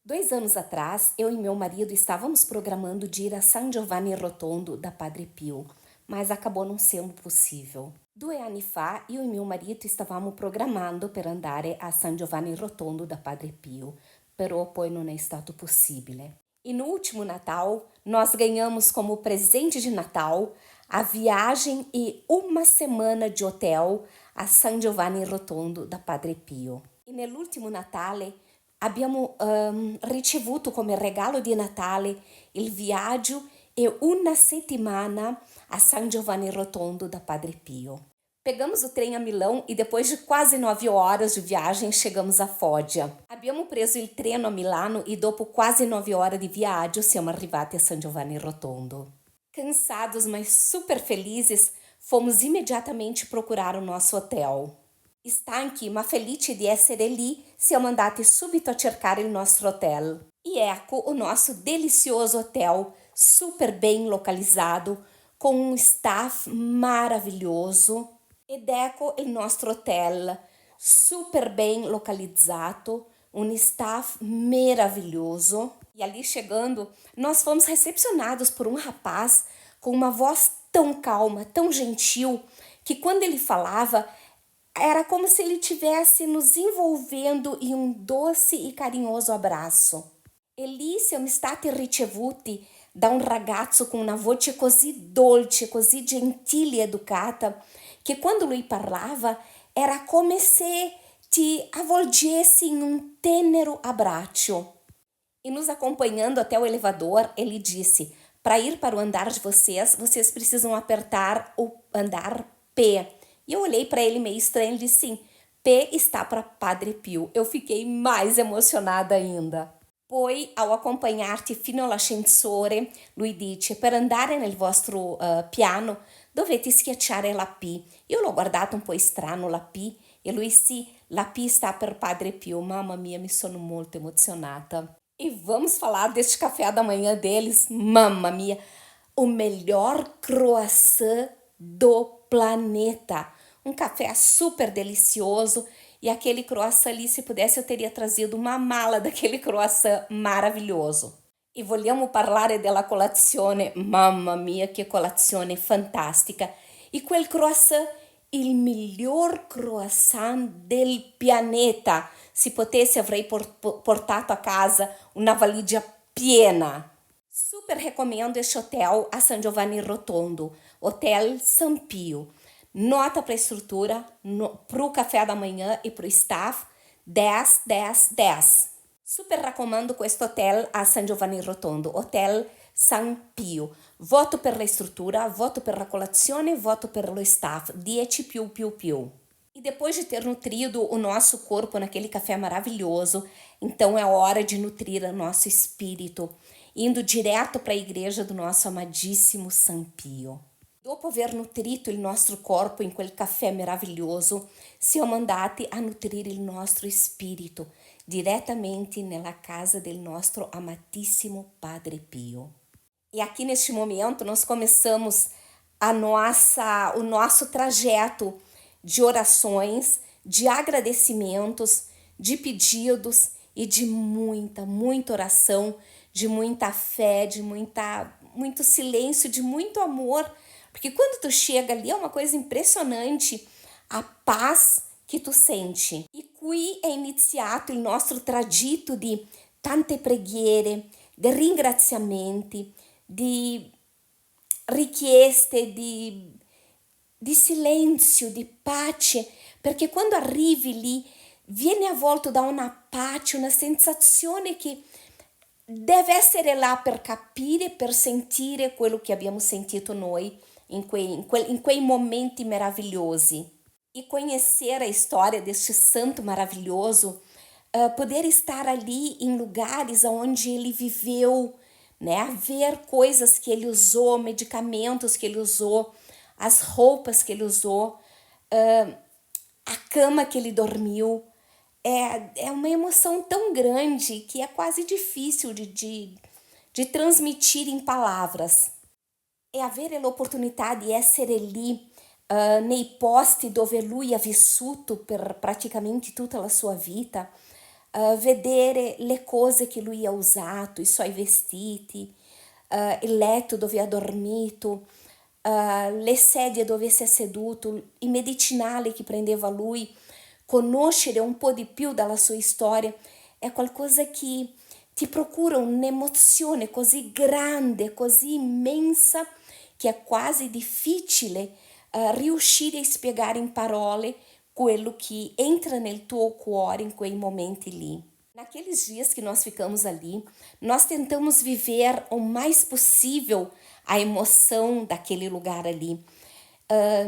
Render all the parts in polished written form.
2 anos atrás, eu e meu marido estávamos programando de ir a San Giovanni Rotondo da Padre Pio, mas acabou não sendo possível. 2 anni fa, io e meu marido stavamo programando per andare a San Giovanni Rotondo da Padre Pio, però poi non è stato possibile. E no último Natal, nós ganhamos como presente de Natal a viagem e uma semana de hotel a San Giovanni Rotondo da Padre Pio. E nell'ultimo Natale abbiamo ricevuto come regalo di Natale il viaggio e una settimana a San Giovanni Rotondo da Padre Pio. Pegamos o trem a Milão e depois de quase 9 horas de viagem chegamos a Foggia. Abbiamo preso il treno a Milano e dopo quase 9 horas di viaggio siamo arrivati a San Giovanni Rotondo. Cansados, mas super felizes, fomos imediatamente procurar o nosso hotel. Stanchi ma felici di essere lì, siamo andati subito a cercare il nostro hotel. E ecco o nosso delicioso hotel, super bem localizado, com um staff maravilhoso. Ed ecco il nostro hotel, super bem localizado, um staff maravilhoso. E ali chegando, nós fomos recepcionados por um rapaz com uma voz tão calma, tão gentil, que quando ele falava, era como se ele estivesse nos envolvendo em um doce e carinhoso abraço. E siamo stati ricevuti da un ragazzo con una voce così dolce, così gentile e educata, che quando lui parlava era come se ti avvolgesse in un tenero abbraccio. E nos acompanhando até o elevador, ele disse: para ir para o andar de vocês precisam apertar o andar P. E eu olhei para ele meio estranho e disse sim, P está para Padre Pio. Eu fiquei mais emocionada ainda. Poi, ao acompanhar-te fino all'ascensore, lui dice: per andare nel vostro piano dovete schiacciare la P. Io l'ho guardato un po' strano la P e lui sì, la P sta per Padre Pio. Mamma mia, mi sono molto emozionata. E vamos falar deste café da manhã deles, mamma mia, o melhor croissant do planeta. Um café super delicioso e aquele croissant ali, se pudesse, eu teria trazido uma mala daquele croissant maravilhoso. E vogliamo parlare della colazione, mamma mia, che colazione fantastica. E quel croissant, il miglior croissant del pianeta. Se potesse, avrei portato a casa una valigia piena. Super recomendo este hotel a San Giovanni Rotondo, Hotel San Pio. Nota para a estrutura, para o café da manhã e para o staff, 10, 10, 10. Super recomendo questo hotel a San Giovanni Rotondo, Hotel San Pio. Voto per la struttura, voto per la colazione, voto per lo staff, 10 più più più. E depois de ter nutrido o nosso corpo naquele café maravilhoso, então é hora de nutrir o nosso espírito, indo direto para a igreja do nosso amadíssimo San Pio. Dopo aver nutrito il nostro corpo in quel caffè meraviglioso, siamo andati a nutrire il nostro spirito direttamente nella casa del nostro amatissimo Padre Pio. E aqui neste momento nós começamos o nosso trajeto de orações, de agradecimentos, de pedidos e de muita oração, de muita fé, de muito silêncio, de muito amor. Porque quando tu chega ali é uma coisa impressionante a paz que tu sente. E qui è iniziato il nostro tragitto di tante preghiere, di ringraziamenti, di richieste, di silenzio, di pace, perché quando arrivi lì vieni avvolto da una pace, una sensazione che deve essere là per capire, per sentire quello che abbiamo sentito noi in quei momenti meravigliosi. E conhecer a história deste santo maravilhoso, poder estar ali em lugares onde ele viveu, né? Ver coisas que ele usou, medicamentos que ele usou, as roupas que ele usou, a cama que ele dormiu. É uma emoção tão grande que é quase difícil de transmitir em palavras. E avere l'opportunità di essere lì nei posti dove lui ha vissuto per praticamente tutta la sua vita, vedere le cose che lui ha usato, i suoi vestiti, il letto dove ha dormito, le sedie dove si è seduto, i medicinali che prendeva lui, conoscere un po' di più dalla sua storia, è qualcosa che ti procura un'emozione così grande, così immensa, che è quasi difficile riuscire a spiegare in parole quello que entra nel tuo cuore em quei momenti ali. Naqueles dias que nós ficamos ali, nós tentamos viver o mais possível a emoção daquele lugar ali.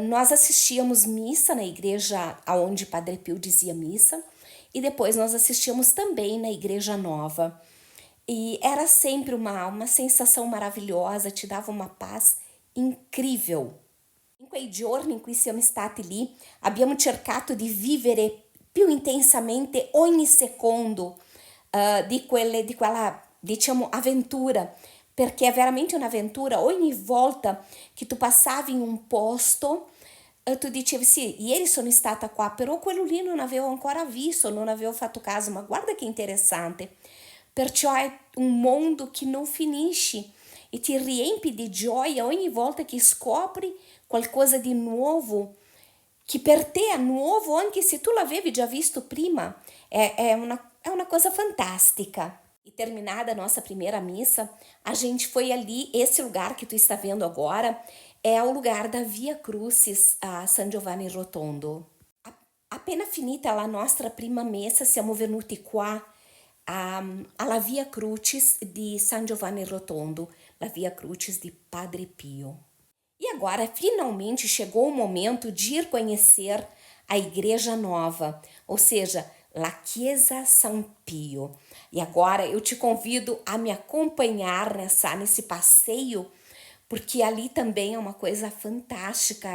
Nós assistíamos missa na igreja aonde Padre Pio dizia missa, e depois nós assistíamos também na igreja nova. E era sempre uma sensação maravilhosa, te dava uma paz incrível. In quei giorni in cui siamo stati lì, abbiamo cercato di vivere più intensamente ogni secondo di quella, diciamo, avventura, perché è veramente un'avventura. Ogni volta che tu passavi in un posto, tu dicevi, sì, ieri sono stata qua, però quello lì non avevo ancora visto, non avevo fatto caso, ma guarda che interessante. Perciò è un mondo che non finisce e ti riempi di gioia ogni volta che scopri qualcosa di nuovo, che per te è nuovo anche se tu l'avevi già visto prima. É uma coisa fantástica. E terminada a nossa primeira missa, a gente foi ali, esse lugar que tu está vendo agora, é o lugar da Via Crucis a San Giovanni Rotondo. Appena finita la nostra prima messa, siamo venuti qua alla Via Crucis di San Giovanni Rotondo, la Via Crucis di Padre Pio. E agora, finalmente, chegou o momento de ir conhecer a Igreja Nova, ou seja, La Chiesa San Pio. E agora eu te convido a me acompanhar nesse passeio, porque ali também é uma coisa fantástica,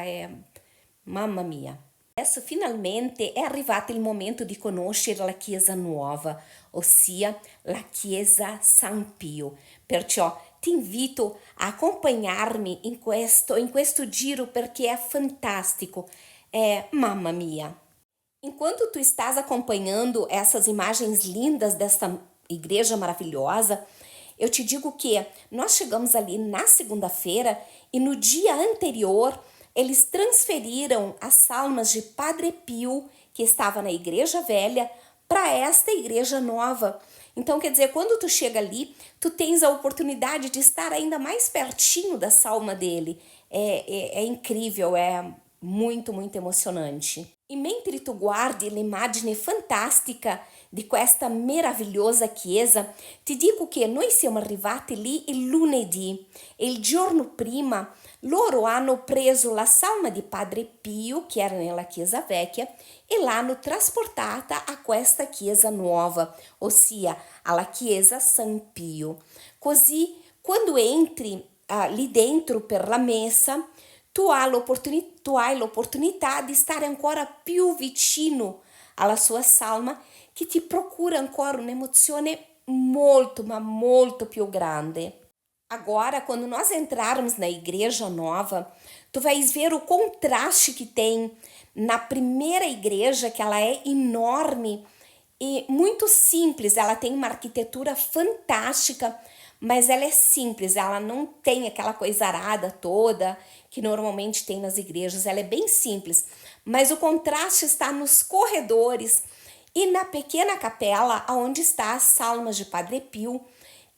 mamma mia. Adesso finalmente è arrivato il momento di conoscere la Chiesa Nuova, ossia la Chiesa San Pio. Perciò ti invito a acompanhar-me in questo giro perché è fantástico, mamma mia. Enquanto tu estás acompanhando essas imagens lindas desta igreja maravilhosa, eu te digo que nós chegamos ali na segunda-feira e no dia anterior eles transferiram as salmas de Padre Pio, que estava na igreja velha, para esta igreja nova. Então, quer dizer, quando tu chega ali, tu tens a oportunidade de estar ainda mais pertinho da salma dele. É incrível, é muito, muito emocionante. E mentre tu guardi l'immagine fantastica di questa meravigliosa chiesa, ti dico che noi siamo arrivati lì il lunedì e il giorno prima loro hanno preso la salma di Padre Pio, che era nella chiesa vecchia, e l'hanno trasportata a questa chiesa nuova, ossia alla chiesa San Pio. Così quando entri lì dentro per la messa, tu hai l'opportunità di stare ancora più vicino alla sua salma, che ti procura ancora un'emozione molto, ma molto più grande. Agora, quando nós entrarmos na igreja nova, tu vais ver o contraste que tem na primeira igreja, que ela é enorme e muito simples. Ela tem uma arquitetura fantástica, mas ela é simples, ela não tem aquela coisa arada toda que normalmente tem nas igrejas. Ela é bem simples, mas o contraste está nos corredores e na pequena capela onde está as salmas de Padre Pio,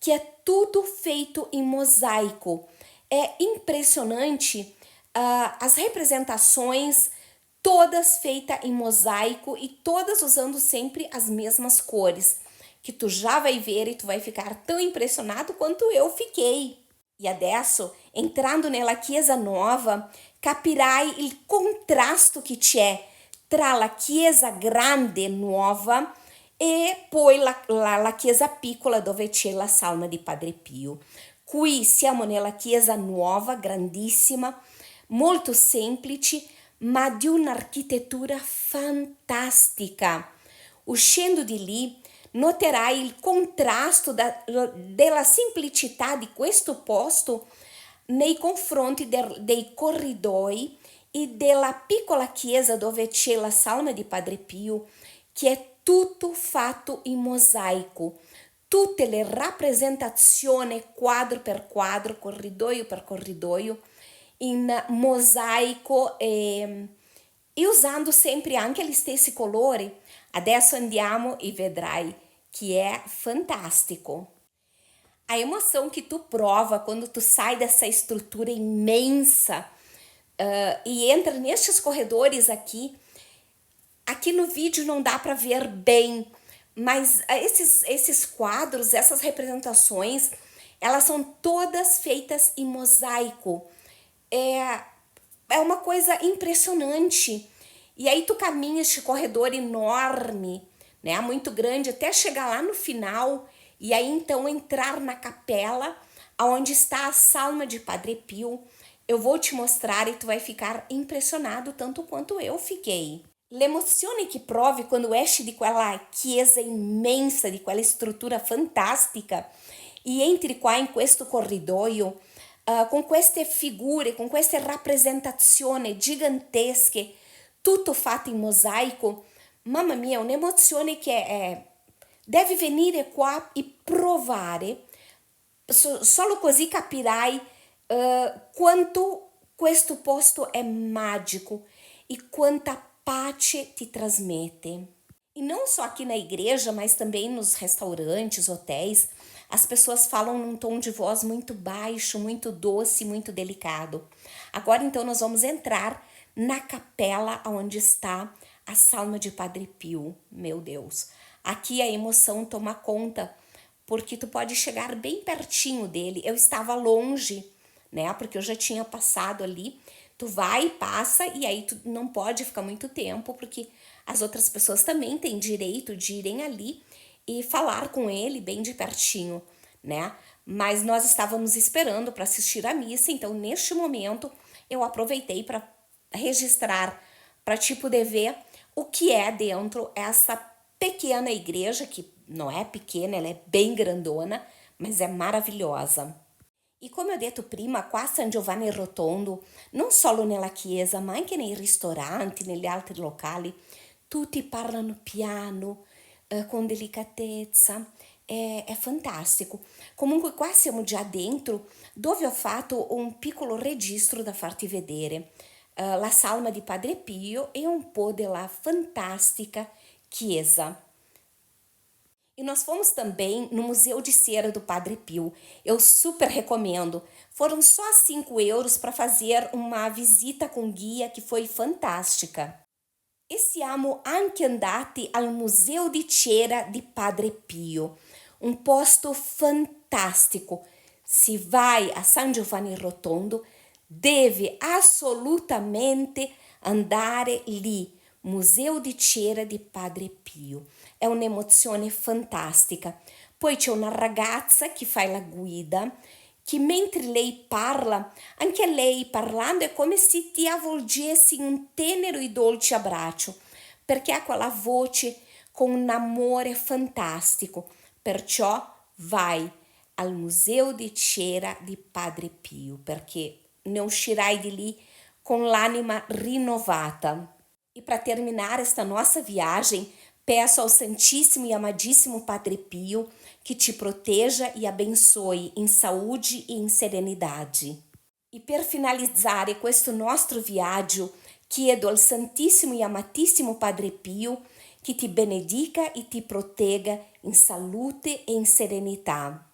que é tudo feito em mosaico. É impressionante as representações, todas feitas em mosaico e todas usando sempre as mesmas cores, que tu já vai ver e tu vai ficar tão impressionado quanto eu fiquei. E adesso, entrando nella chiesa nuova, capirai il contrasto che c'è tra la chiesa grande nuova e poi la chiesa piccola dove c'è la salma di Padre Pio. Qui siamo nella chiesa nuova, grandissima, molto semplice, ma di un'architettura fantastica. Uscendo di lì, noterai il contrasto della semplicità di questo posto nei confronti dei corridoi e della piccola chiesa dove c'è la salma di Padre Pio, che è tutto fatto in mosaico, tutte le rappresentazioni quadro per quadro, corridoio per corridoio, in mosaico e usando sempre anche gli stessi colori. Adesso andiamo e vedrai que é fantástico. A emoção que tu prova quando tu sai dessa estrutura imensa e entra nestes corredores aqui no vídeo não dá para ver bem, mas esses quadros, essas representações, elas são todas feitas em mosaico. É uma coisa impressionante. E aí tu caminha este corredor enorme, né, muito grande, até chegar lá no final, e aí então entrar na capela, onde está a salma de Padre Pio. Eu vou te mostrar e tu vai ficar impressionado tanto quanto eu fiquei. L'emozione che provi quando esci di quella chiesa immensa, di quella struttura fantastica, e entri qua in questo corridoio, con queste figure, con queste rappresentazioni gigantesche, tutto fatto in mosaico. Mamma mia, un'emozione che devi venire qua e provare, solo così capirai quanto questo posto è magico e quanta pace te trasmite. E não só aqui na igreja, mas também nos restaurantes, hotéis, as pessoas falam num tom de voz muito baixo, muito doce, muito delicado. Agora então nós vamos entrar na capela onde está a salma de Padre Pio. Meu Deus, aqui a emoção toma conta, porque tu pode chegar bem pertinho dele. Eu estava longe, né, porque eu já tinha passado ali. Tu vai, passa, e aí tu não pode ficar muito tempo, porque as outras pessoas também têm direito de irem ali e falar com ele bem de pertinho, né? Mas nós estávamos esperando para assistir a missa, então neste momento eu aproveitei para registrar, para te poder ver o que é dentro essa pequena igreja, que não é pequena, ela é bem grandona, mas é maravilhosa. E come ho detto prima, qua a San Giovanni Rotondo, non solo nella chiesa, ma anche nei ristoranti, negli altri locali, tutti parlano piano, con delicatezza, è fantastico. Comunque qua siamo già dentro, dove ho fatto un piccolo registro da farti vedere, la salma di Padre Pio e un po' della fantastica chiesa. E nós fomos também no Museu de Cera do Padre Pio. Eu super recomendo. Foram só 5 euros para fazer uma visita com guia que foi fantástica. E siamo anche andati al Museo di Cera di Padre Pio, um posto fantástico. Se vai a San Giovanni Rotondo, deve assolutamente andare lì. Museo di Cera di Padre Pio. È un'emozione fantastica. Poi c'è una ragazza che fa la guida, che mentre lei parla, anche lei parlando è come se ti avvolgesse in un tenero e dolce abbraccio, perché ha quella voce con un amore fantastico. Perciò vai al Museo di Cera di Padre Pio, perché ne uscirai di lì con l'anima rinnovata. E para terminar esta nossa viagem, peço ao Santíssimo e Amadíssimo Padre Pio que te proteja e abençoe em saúde e em serenidade. E per finalizzare questo nostro viaggio, chiedo al Santissimo e Amatissimo Padre Pio che ti benedica e ti protegga in salute e in serenità.